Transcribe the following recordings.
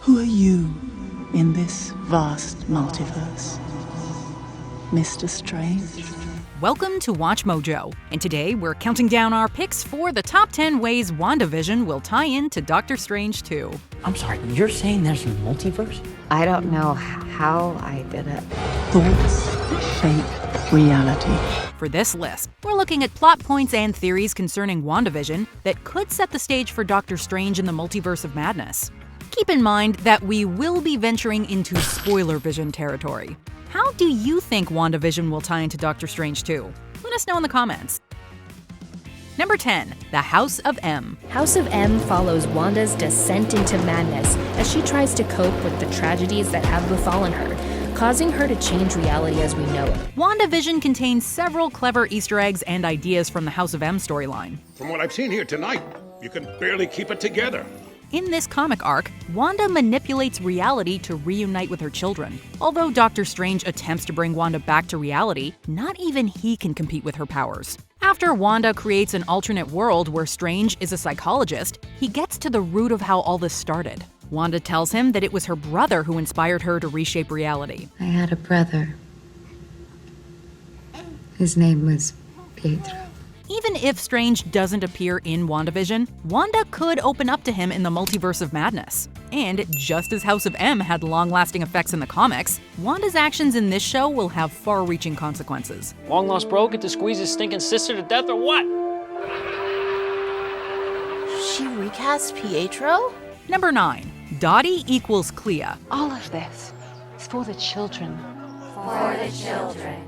Who are you in this vast multiverse? Mr. Strange? Welcome to Watch Mojo, and today we're counting down our picks for the top 10 ways WandaVision will tie into Doctor Strange 2. I'm sorry, you're saying there's a multiverse? I don't know how I did it. Thoughts shape reality. For this list, we're looking at plot points and theories concerning WandaVision that could set the stage for Doctor Strange in the Multiverse of Madness. Keep in mind that we will be venturing into spoiler-vision territory. How do you think WandaVision will tie into Doctor Strange 2? Let us know in the comments. Number 10. The House of M. House of M follows Wanda's descent into madness as she tries to cope with the tragedies that have befallen her, causing her to change reality as we know it. WandaVision contains several clever Easter eggs and ideas from the House of M storyline. From what I've seen here tonight, you can barely keep it together. In this comic arc, Wanda manipulates reality to reunite with her children. Although Doctor Strange attempts to bring Wanda back to reality, not even he can compete with her powers. After Wanda creates an alternate world where Strange is a psychologist, he gets to the root of how all this started. Wanda tells him that it was her brother who inspired her to reshape reality. I had a brother. His name was Pietro. Even if Strange doesn't appear in WandaVision, Wanda could open up to him in the Multiverse of Madness. And just as House of M had long-lasting effects in the comics, Wanda's actions in this show will have far-reaching consequences. Long lost bro get to squeeze his stinking sister to death or what? She recast Pietro? Number 9. Dottie equals Clia. All of this is for the children. For the children.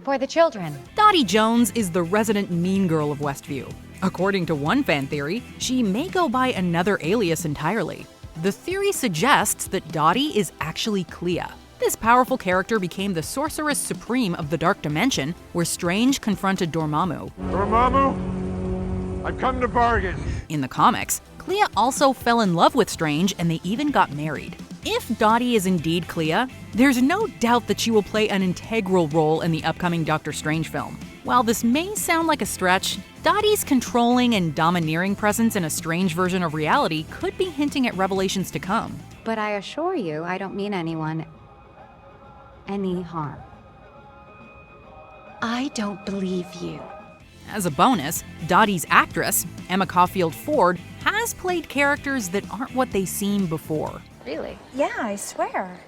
For the children. Dottie Jones is the resident mean girl of Westview. According to one fan theory, she may go by another alias entirely. The theory suggests that Dottie is actually Clia. This powerful character became the sorceress supreme of the Dark Dimension, where Strange confronted Dormammu. Dormammu, I've come to bargain. In the comics, Clia also fell in love with Strange and they even got married. If Dottie is indeed Clia, there's no doubt that she will play an integral role in the upcoming Doctor Strange film. While this may sound like a stretch, Dottie's controlling and domineering presence in a Strange version of reality could be hinting at revelations to come. But I assure you, I don't mean anyone any harm. I don't believe you. As a bonus, Dottie's actress, Emma Caulfield Ford, has played characters that aren't what they seem before. Really? Yeah, I swear.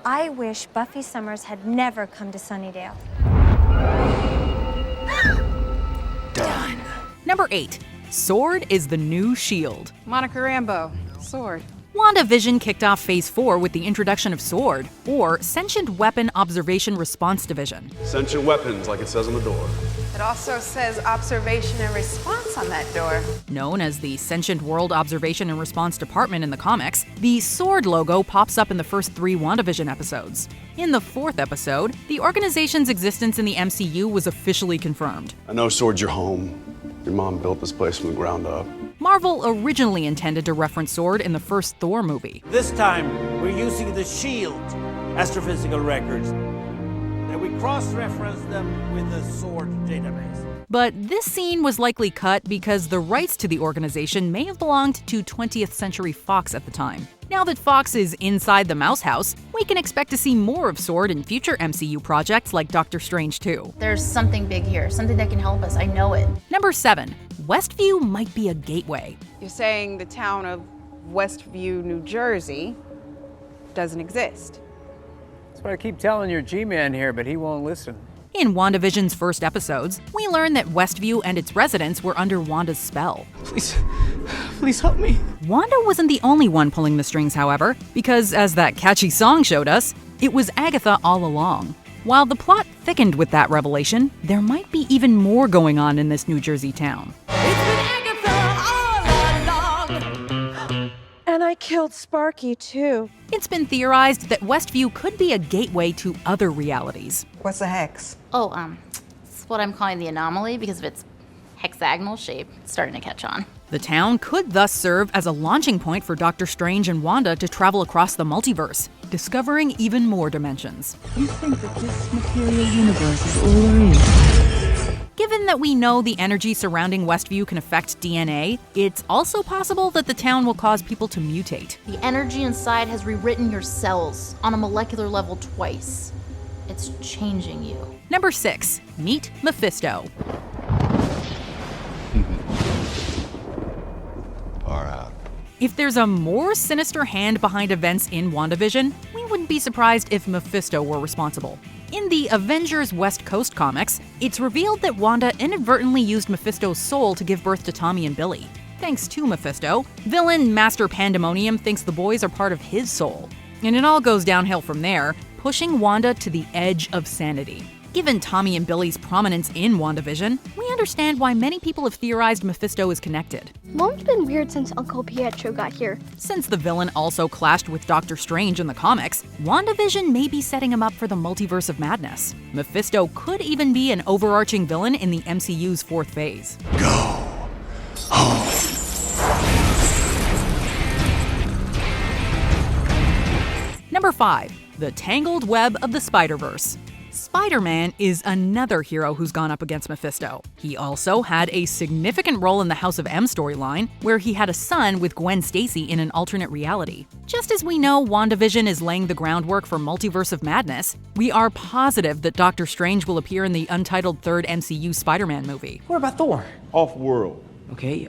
I wish Buffy Summers had never come to Sunnydale. Done. Number 8. S.W.O.R.D is the new S.H.I.E.L.D. Monica Rambeau, S.W.O.R.D. WandaVision kicked off Phase 4 with the introduction of S.W.O.R.D, or Sentient Weapon Observation Response Division. Sentient weapons, like it says on the door. It also says observation and response on that door. Known as the Sentient World Observation and Response Department in the comics, the S.W.O.R.D logo pops up in the first 3 WandaVision episodes. In the 4th episode, the organization's existence in the MCU was officially confirmed. I know S.W.O.R.D's your home. Your mom built this place from the ground up. Marvel originally intended to reference S.W.O.R.D in the first Thor movie. This time, we're using the S.H.I.E.L.D. astrophysical records, and we cross-reference them with the S.W.O.R.D database. But this scene was likely cut because the rights to the organization may have belonged to 20th Century Fox at the time. Now that Fox is inside the Mouse House, we can expect to see more of S.W.O.R.D in future MCU projects like Doctor Strange 2. There's something big here, something that can help us, I know it. Number 7. Westview might be a gateway. You're saying the town of Westview, New Jersey doesn't exist. That's what I keep telling your G-Man here, but he won't listen. In WandaVision's first episodes, we learn that Westview and its residents were under Wanda's spell. Please help me. Wanda wasn't the only one pulling the strings, however, because as that catchy song showed us, it was Agatha all along. While the plot thickened with that revelation, there might be even more going on in this New Jersey town. And I killed Sparky, too. It's been theorized that Westview could be a gateway to other realities. What's a hex? Oh, it's what I'm calling the anomaly because of its hexagonal shape. It's starting to catch on. The town could thus serve as a launching point for Doctor Strange and Wanda to travel across the multiverse, discovering even more dimensions. You think that this material universe is all there is? Given that we know the energy surrounding Westview can affect DNA, it's also possible that the town will cause people to mutate. The energy inside has rewritten your cells on a molecular level twice. It's changing you. Number 6. Meet Mephisto. Far out. If there's a more sinister hand behind events in WandaVision, we wouldn't be surprised if Mephisto were responsible. In the Avengers West Coast comics, it's revealed that Wanda inadvertently used Mephisto's soul to give birth to Tommy and Billy. Thanks to Mephisto, villain Master Pandemonium thinks the boys are part of his soul. And it all goes downhill from there, pushing Wanda to the edge of sanity. Given Tommy and Billy's prominence in WandaVision, we understand why many people have theorized Mephisto is connected. Mom's been weird since Uncle Pietro got here. Since the villain also clashed with Doctor Strange in the comics, WandaVision may be setting him up for the Multiverse of Madness. Mephisto could even be an overarching villain in the MCU's 4th phase. Number 5. The Tangled Web of the Spider-Verse. Spider-Man is another hero who's gone up against Mephisto. He also had a significant role in the House of M storyline, where he had a son with Gwen Stacy in an alternate reality. Just as we know WandaVision is laying the groundwork for Multiverse of Madness, we are positive that Doctor Strange will appear in the untitled 3rd MCU Spider-Man movie. What about Thor? Off-world. Okay,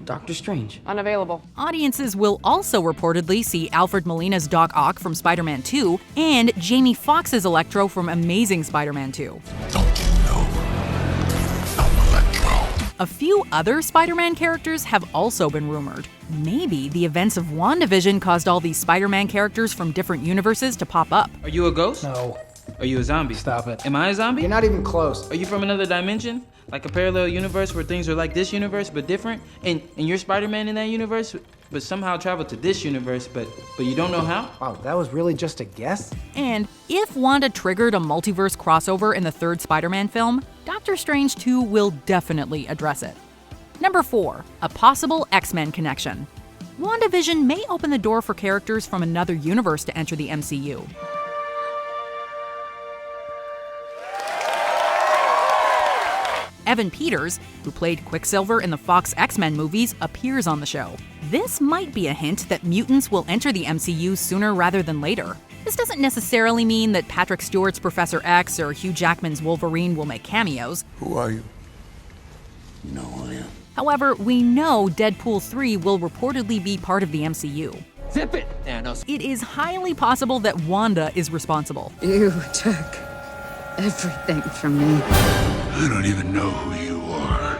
Doctor Strange. Unavailable. Audiences will also reportedly see Alfred Molina's Doc Ock from Spider-Man 2 and Jamie Foxx's Electro from Amazing Spider-Man 2. A few other Spider-Man characters have also been rumored. Maybe the events of WandaVision caused all these Spider-Man characters from different universes to pop up. Are you a ghost? No. Are you a zombie? Stop it. Am I a zombie? You're not even close. Are you from another dimension? Like a parallel universe where things are like this universe but different? And you're Spider-Man in that universe, but somehow traveled to this universe, but you don't know how? Wow, that was really just a guess? And if Wanda triggered a multiverse crossover in the 3rd Spider-Man film, Doctor Strange 2 will definitely address it. Number 4. A possible X-Men connection. WandaVision may open the door for characters from another universe to enter the MCU. Evan Peters, who played Quicksilver in the Fox X-Men movies, appears on the show. This might be a hint that mutants will enter the MCU sooner rather than later. This doesn't necessarily mean that Patrick Stewart's Professor X or Hugh Jackman's Wolverine will make cameos. Who are you? You know who I am. However, we know Deadpool 3 will reportedly be part of the MCU. Zip it, Thanos. It is highly possible that Wanda is responsible. You took everything from me. I don't even know who you are.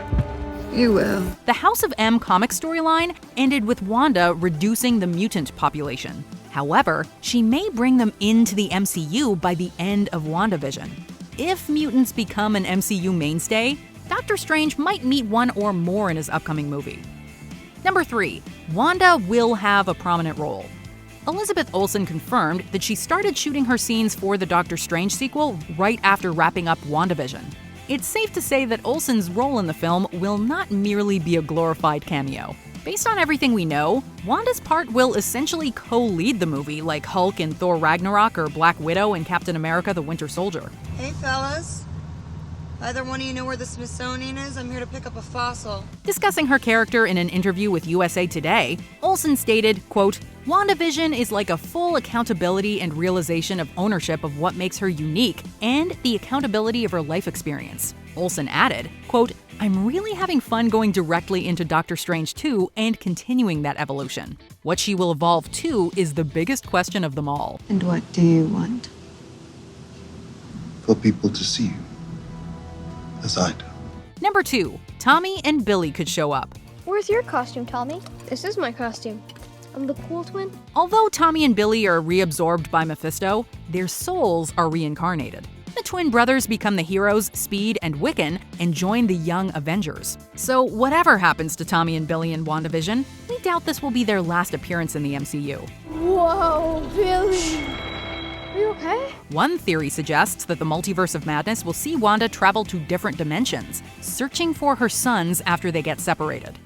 You will. The House of M comic storyline ended with Wanda reducing the mutant population. However, she may bring them into the MCU by the end of WandaVision. If mutants become an MCU mainstay, Doctor Strange might meet one or more in his upcoming movie. Number 3. Wanda will have a prominent role. Elizabeth Olsen confirmed that she started shooting her scenes for the Doctor Strange sequel right after wrapping up WandaVision. It's safe to say that Olsen's role in the film will not merely be a glorified cameo. Based on everything we know, Wanda's part will essentially co-lead the movie like Hulk in Thor Ragnarok or Black Widow in Captain America the Winter Soldier. Hey fellas, either one of you know where the Smithsonian is? I'm here to pick up a fossil. Discussing her character in an interview with USA Today, Olsen stated, quote, WandaVision is like a full accountability and realization of ownership of what makes her unique and the accountability of her life experience. Olsen added, quote, I'm really having fun going directly into Doctor Strange 2 and continuing that evolution. What she will evolve to is the biggest question of them all. And what do you want? For people to see you as I do. Number 2. Tommy and Billy could show up. Where's your costume, Tommy? This is my costume. I'm the cool twin. Although Tommy and Billy are reabsorbed by Mephisto, their souls are reincarnated. The twin brothers become the heroes Speed and Wiccan and join the Young Avengers. So whatever happens to Tommy and Billy in WandaVision, we doubt this will be their last appearance in the MCU. Whoa, Billy! Are you okay? One theory suggests that the Multiverse of Madness will see Wanda travel to different dimensions, searching for her sons after they get separated.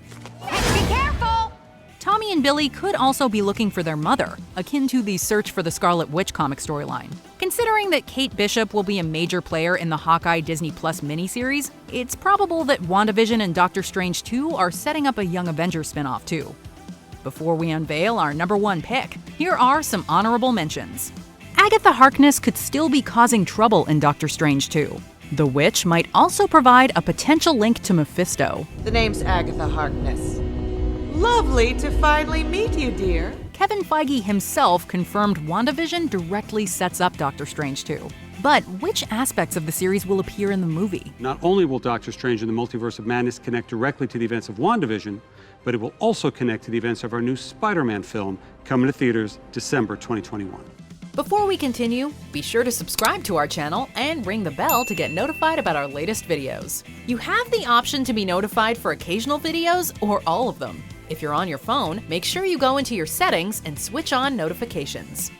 Be careful! Tommy and Billy could also be looking for their mother, akin to the Search for the Scarlet Witch comic storyline. Considering that Kate Bishop will be a major player in the Hawkeye Disney Plus miniseries, it's probable that WandaVision and Doctor Strange 2 are setting up a Young Avengers spinoff too. Before we unveil our number 1 pick, here are some honorable mentions. Agatha Harkness could still be causing trouble in Doctor Strange 2. The witch might also provide a potential link to Mephisto. The name's Agatha Harkness. Lovely to finally meet you, dear. Kevin Feige himself confirmed WandaVision directly sets up Doctor Strange 2. But which aspects of the series will appear in the movie? Not only will Doctor Strange and the Multiverse of Madness connect directly to the events of WandaVision, but it will also connect to the events of our new Spider-Man film coming to theaters December 2021. Before we continue, be sure to subscribe to our channel and ring the bell to get notified about our latest videos. You have the option to be notified for occasional videos or all of them. If you're on your phone, make sure you go into your settings and switch on notifications.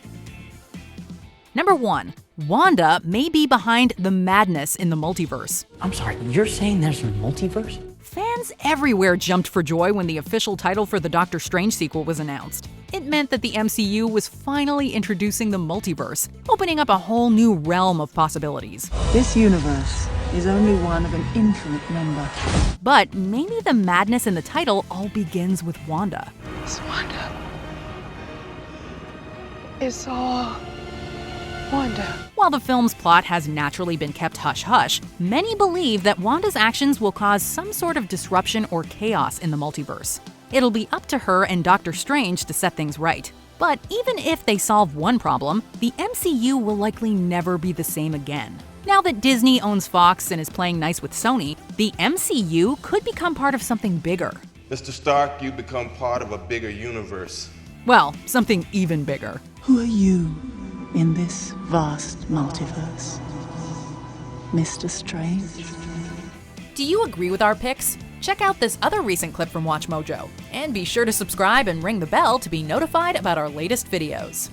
Number 1. Wanda may be behind the madness in the multiverse. I'm sorry, you're saying there's a multiverse? Fans everywhere jumped for joy when the official title for the Doctor Strange sequel was announced. It meant that the MCU was finally introducing the multiverse, opening up a whole new realm of possibilities. This universe is only one of an infinite number. But maybe the madness in the title all begins with Wanda. It's Wanda. It's all Wanda. While the film's plot has naturally been kept hush-hush, many believe that Wanda's actions will cause some sort of disruption or chaos in the multiverse. It'll be up to her and Doctor Strange to set things right. But even if they solve one problem, the MCU will likely never be the same again. Now that Disney owns Fox and is playing nice with Sony, the MCU could become part of something bigger. Mr. Stark, you become part of a bigger universe. Well, something even bigger. Who are you in this vast multiverse? Mr. Strange? Do you agree with our picks? Check out this other recent clip from WatchMojo, and be sure to subscribe and ring the bell to be notified about our latest videos.